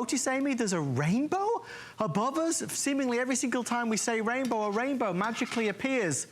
Notice, Amy, there's a rainbow above us. Seemingly every single time we say rainbow, a rainbow magically appears.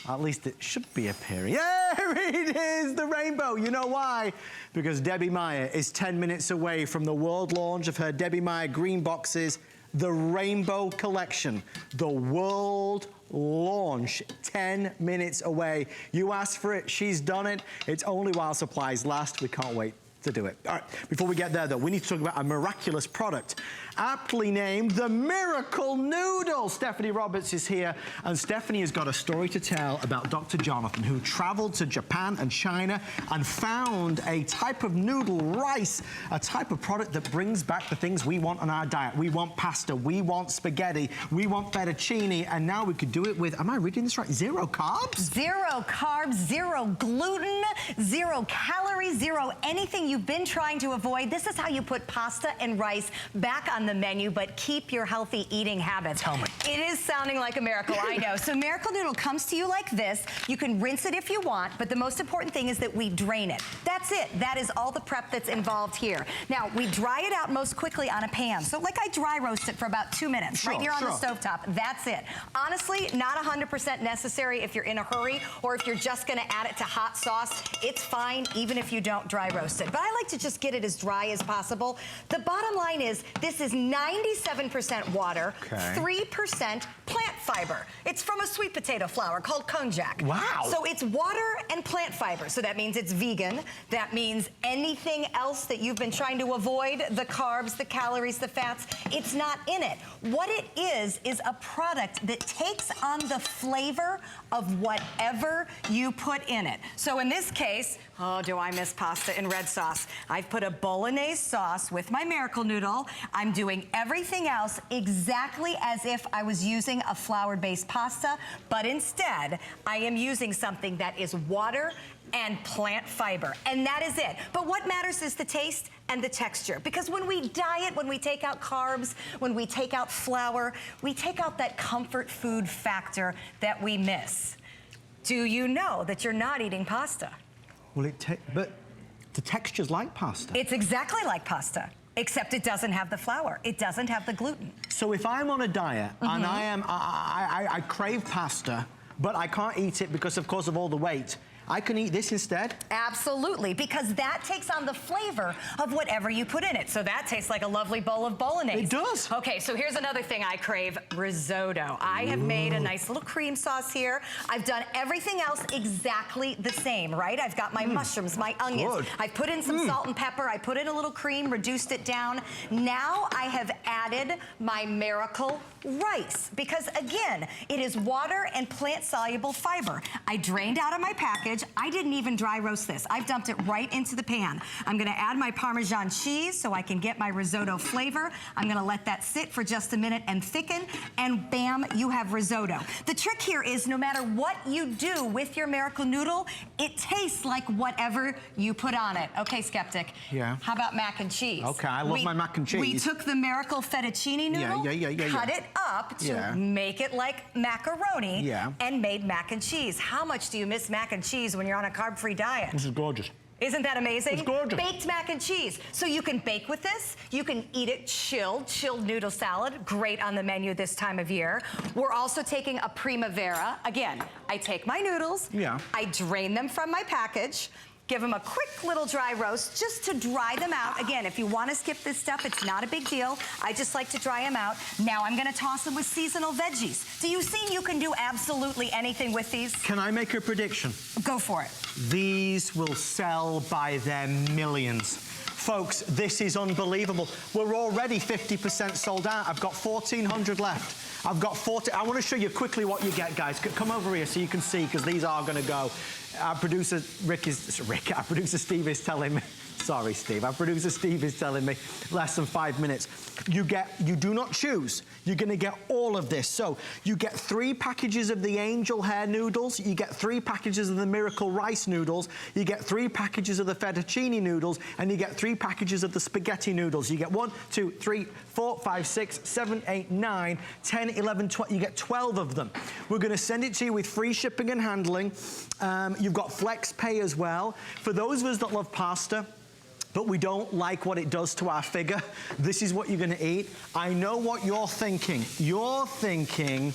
At least it should be appearing. There it is, the rainbow. You know why? Because Debbie Meyer is 10 minutes away from the world launch of her Debbie Meyer green boxes, the Rainbow Collection. The world launch, 10 minutes away. You asked for it, she's done it. It's only while supplies last. We can't wait to do it. All right, before we get there though, we need to talk about a miraculous product, aptly named the Miracle Noodle. Stephanie Roberts is here, and Stephanie has got a story to tell about Dr. Jonathan, who traveled to Japan and China and found a type of noodle rice, a type of product that brings back the things we want on our diet. We want pasta, we want spaghetti, we want fettuccine, and now we could do it with, am I reading this right, 0 carbs? 0 carbs, 0 gluten, 0 calories, 0 anything you've been trying to avoid. This is how you put pasta and rice back on the menu, but keep your healthy eating habits. Tell me. It is sounding like a miracle, I know. So Miracle Noodle comes to you like this. You can rinse it if you want, but the most important thing is that we drain it. That's it. That is all the prep that's involved here. Now, we dry it out most quickly on a pan. So like I dry roast it for about 2 minutes, right here on the stovetop. That's it. Honestly, not 100% necessary if you're in a hurry or if you're just gonna add it to hot sauce. It's fine even if you don't dry roast it. But I like to just get it as dry as possible. The bottom line is this is 97% water, 3% plant fiber. It's from a sweet potato flour called konjac. Wow. So it's water and plant fiber. So that means it's vegan. That means anything else that you've been trying to avoid, the carbs, the calories, the fats, it's not in it. What it is a product that takes on the flavor of whatever you put in it. So in this case, oh, do I miss pasta and red sauce. I've put a bolognese sauce with my Miracle Noodle. I'm doing everything else exactly as if I was using a flour-based pasta, but instead, I am using something that is water and plant fiber, and that is it. But what matters is the taste and the texture, because when we diet, when we take out carbs, when we take out flour, we take out that comfort food factor that we miss. Do you know that you're not eating pasta? Well, but the texture's like pasta. It's exactly like pasta, except it doesn't have the flour. It doesn't have the gluten. So if I'm on a diet and I crave pasta, but I can't eat it because, of course, of all the weight, I can eat this instead? Absolutely, because that takes on the flavor of whatever you put in it. So that tastes like a lovely bowl of bolognese. It does. Okay, so here's another thing I crave, risotto. I have made a nice little cream sauce here. I've done everything else exactly the same, right? I've got my mushrooms, my onions. Good. I put in some salt and pepper. I put in a little cream, reduced it down. Now I have added my Miracle rice, because again, it is water and plant-soluble fiber. I drained out of my package. I didn't even dry roast this. I've dumped it right into the pan. I'm gonna add my Parmesan cheese so I can get my risotto flavor. I'm gonna let that sit for just a minute and thicken, and bam, you have risotto. The trick here is no matter what you do with your Miracle Noodle, it tastes like whatever you put on it. Okay, skeptic. Yeah. How about mac and cheese? Okay, I love my mac and cheese. We took the Miracle fettuccine noodle, cut it up to make it like macaroni, and made mac and cheese. How much do you miss mac and cheese when you're on a carb-free diet? This is gorgeous. Isn't that amazing? It's gorgeous. Baked mac and cheese. So you can bake with this. You can eat it chilled noodle salad. Great on the menu this time of year. We're also taking a primavera. Again, I take my noodles. I drain them from my package. Give them a quick little dry roast just to dry them out. Again, if you want to skip this stuff, it's not a big deal. I just like to dry them out. Now I'm going to toss them with seasonal veggies. Do you see you can do absolutely anything with these? Can I make a prediction? Go for it. These will sell by their millions. Folks, this is unbelievable. We're already 50% sold out. I've got 1,400 left. I've got 40. I want to show you quickly what you get, guys. Come over here so you can see, because these are going to go. Our producer, our producer Steve is telling me, sorry, Steve. Our producer Steve is telling me less than 5 minutes. You do not choose. You're gonna get all of this. So you get 3 packages of the angel hair noodles. You get 3 packages of the Miracle rice noodles. You get 3 packages of the fettuccine noodles, and you get 3 packages of the spaghetti noodles. You get 1, 2, 3, 4, 5, 6, 7, 8, 9, 10, 11, 12. You get 12 of them. We're gonna send it to you with free shipping and handling. You've got flex pay as well. For those of us that love pasta, but we don't like what it does to our figure, this is what you're gonna eat. I know what you're thinking. You're thinking,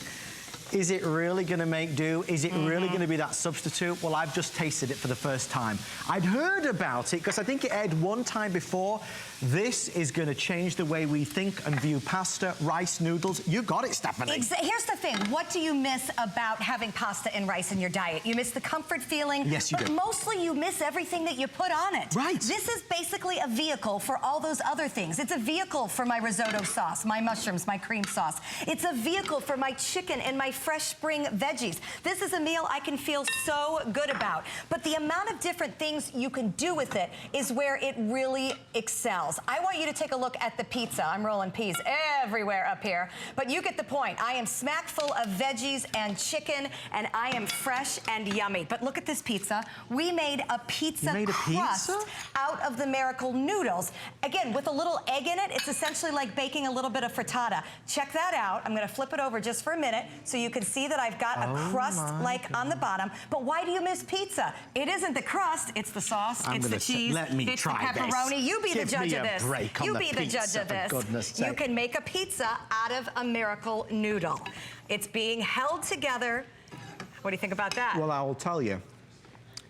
is it really gonna make do? Is it really gonna be that substitute? Well, I've just tasted it for the first time. I'd heard about it because I think it aired one time before. This is gonna change the way we think and view pasta, rice, noodles. You got it, Stephanie. Here's the thing, what do you miss about having pasta and rice in your diet? You miss the comfort feeling. Yes, you do. But mostly you miss everything that you put on it. Right. This is basically a vehicle for all those other things. It's a vehicle for my risotto sauce, my mushrooms, my cream sauce. It's a vehicle for my chicken and my fresh spring veggies. This is a meal I can feel so good about. But the amount of different things you can do with it is where it really excels. I want you to take a look at the pizza. I'm rolling peas everywhere up here, but you get the point. I am smack full of veggies and chicken, and I am fresh and yummy. But look at this pizza. We made a pizza crust out of the Miracle noodles. Again, with a little egg in it, it's essentially like baking a little bit of frittata. Check that out. I'm gonna flip it over just for a minute so you can see that I've got a crust like on the bottom. But why do you miss pizza? It isn't the crust, it's the sauce, it's the cheese, let me it's the try pepperoni. this. You be the judge of this. You be the judge of this. You can make a pizza out of a Miracle noodle. It's being held together. What do you think about that? Well, I will tell you,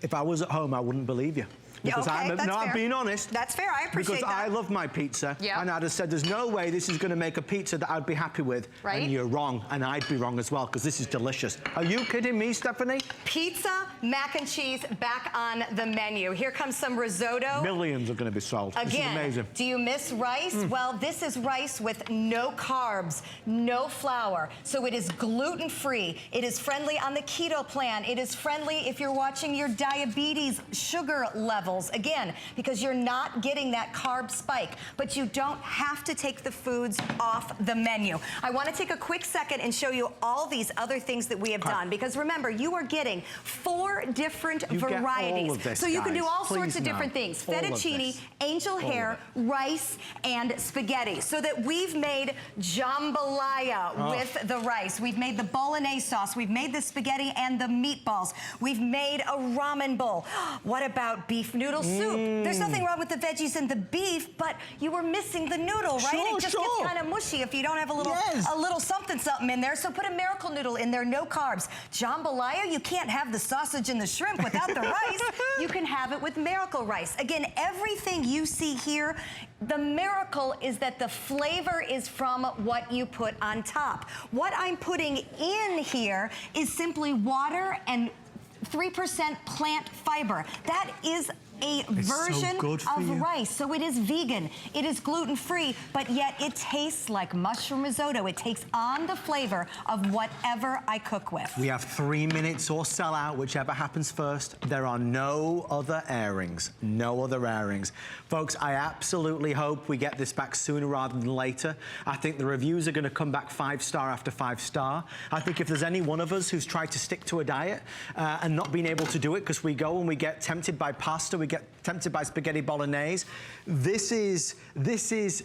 if I was at home, I wouldn't believe you. Because I'm being honest. That's fair, I appreciate because that. I love my pizza, and I'd have said there's no way this is gonna make a pizza that I'd be happy with. Right. And you're wrong, and I'd be wrong as well, because this is delicious. Are you kidding me, Stephanie? Pizza, mac and cheese back on the menu. Here comes some risotto. Millions are gonna be sold. Again, this is amazing. Do you miss rice? Well, this is rice with no carbs, no flour. So it is gluten-free. It is friendly on the keto plan. It is friendly if you're watching your diabetes sugar levels. Again, because you're not getting that carb spike, but you don't have to take the foods off the menu. I want to take a quick second and show you all these other things that we have done, because remember, you are getting 4 different varieties. All of this, so you can do all Please sorts of different things. Fettuccine, angel hair, rice, and spaghetti. So that we've made jambalaya with the rice. We've made the bolognese sauce. We've made the spaghetti and the meatballs. We've made a ramen bowl. What about beef noodle soup? There's nothing wrong with the veggies and the beef, but you were missing the noodle, right? It just gets kind of mushy if you don't have a little something in there. So put a Miracle noodle in there, no carbs. Jambalaya, you can't have the sausage and the shrimp without the rice. You can have it with Miracle rice. Again, everything you see here, the miracle is that the flavor is from what you put on top. What I'm putting in here is simply water and 3% plant fiber. That is a version of rice. So it is vegan, it is gluten-free, but yet it tastes like mushroom risotto. It takes on the flavor of whatever I cook with. We have 3 minutes or sell out, whichever happens first. There are no other airings, no other airings. Folks, I absolutely hope we get this back sooner rather than later. I think the reviews are gonna come back 5-star after 5-star. I think if there's any one of us who's tried to stick to a diet and not been able to do it because we go and we get tempted by pasta, we get tempted by spaghetti bolognese. This is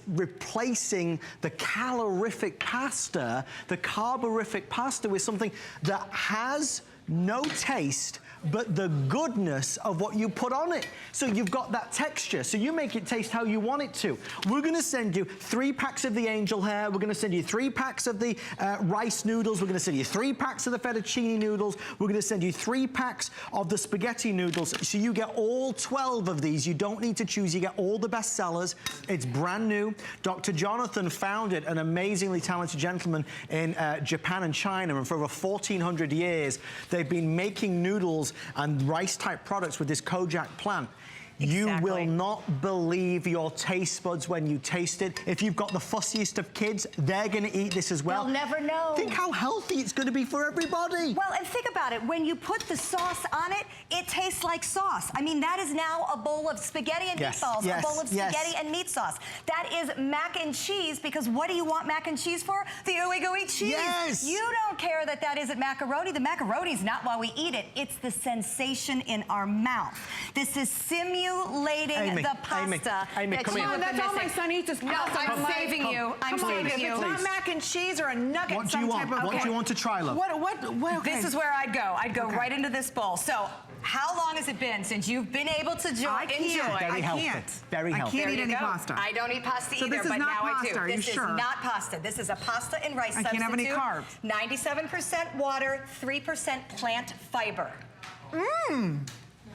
replacing the calorific pasta, the carborific pasta with something that has no taste, but the goodness of what you put on it. So you've got that texture, so you make it taste how you want it to. We're gonna send you 3 packs of the angel hair, we're gonna send you 3 packs of the rice noodles, we're gonna send you 3 packs of the fettuccine noodles, we're gonna send you 3 packs of the spaghetti noodles, so you get all 12 of these. You don't need to choose, you get all the best sellers. It's brand new. Dr. Jonathan found it, an amazingly talented gentleman in Japan and China, and for over 1,400 years, they've been making noodles and rice-type products with this konjac plant. You will not believe your taste buds when you taste it. If you've got the fussiest of kids, they're gonna eat this as well. They'll never know. Think how healthy it's gonna be for everybody. Well, and think about it. When you put the sauce on it, it tastes like sauce. I mean, that is now a bowl of spaghetti and meatballs, a bowl of spaghetti and meat sauce. That is mac and cheese, because what do you want mac and cheese for? The ooey gooey cheese. Yes. You don't care that that isn't macaroni. The macaroni's not why we eat it. It's the sensation in our mouth. This is simulating the pasta. Amy, come here. That's all my son eats is pasta. I'm saving you. I'm saving you. It's not mac and cheese or a nugget. What do you want? What do you want to try, love? Okay. This is where I'd go. I'd go right into this bowl. So How long has it been since you've been able to enjoy? Very healthy. Very healthy. I can't eat any pasta. I don't eat pasta So either, this is but not now pasta, I do. are you This sure? is not pasta. This is a pasta and rice substitute. I can't have any carbs. 97% water, 3% plant fiber.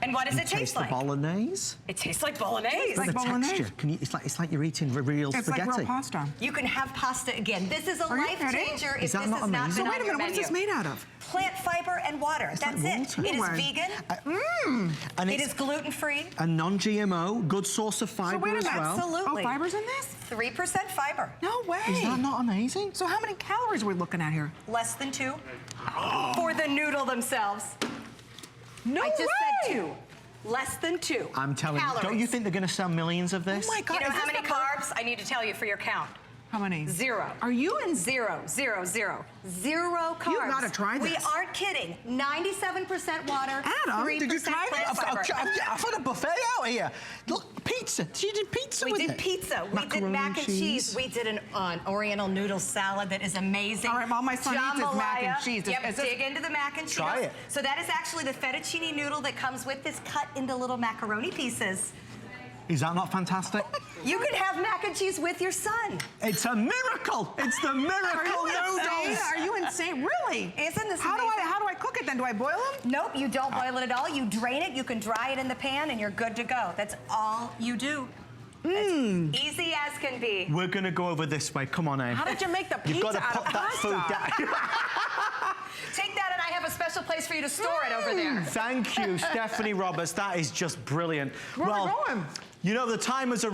And what does it taste like? The bolognese. It tastes like bolognese. like the bolognese. texture. it's like you're eating real It's spaghetti. like real pasta. You can have pasta again. This is a Are you life kidding? changer if Is this that has not not amazing? been So wait on a your minute, what is menu. this made out of? Plant fiber and water. It's That's like it. water. It is Wow. vegan. And It it's is gluten-free. a non-GMO, good source of fiber wait a as minute, well. Absolutely. Oh, fiber's in this? 3% fiber. No way. Is that not amazing? So how many calories are we looking at here? Less than 2 for the noodle themselves. No I just way. said 2. Less than 2. I'm telling you, calories. don't you think they're going to sell millions of this? Oh my God. You know is how this many the carbs? I need to tell you for your count. How many? 0. Are you in? 0, 0, 0. 0 carbs. You've gotta try We this. aren't kidding. 97% water, Adam, 3% did you try plant this? fiber. I've had a buffet out here. Look, pizza. You did pizza We with did it. pizza. We did mac and cheese. We did an oriental noodle salad that is amazing. All right, all my son eats is mac and Jambalaya. cheese. Yep, Is this- dig into the mac and cheese. Try it. So that is actually the fettuccine noodle that comes with this cut into little macaroni pieces. Is that not fantastic? You can have mac and cheese with your son. It's a miracle. It's the Are miracle you insane? noodles. Are you insane? Really? Isn't this How amazing? do I cook it then? Do I boil them? Nope, you don't boil it at all. You drain it, you can dry it in the pan, and you're good to go. That's all you do. Easy as can be. We're going to go over this way. Come on, Aim. How did you make the pizza You've got to out put of that pasta? food down. Take that, and I have a special place for you to store it over there. Thank you, Stephanie Roberts. That is just brilliant. Where are we going? You know, the time has arrived.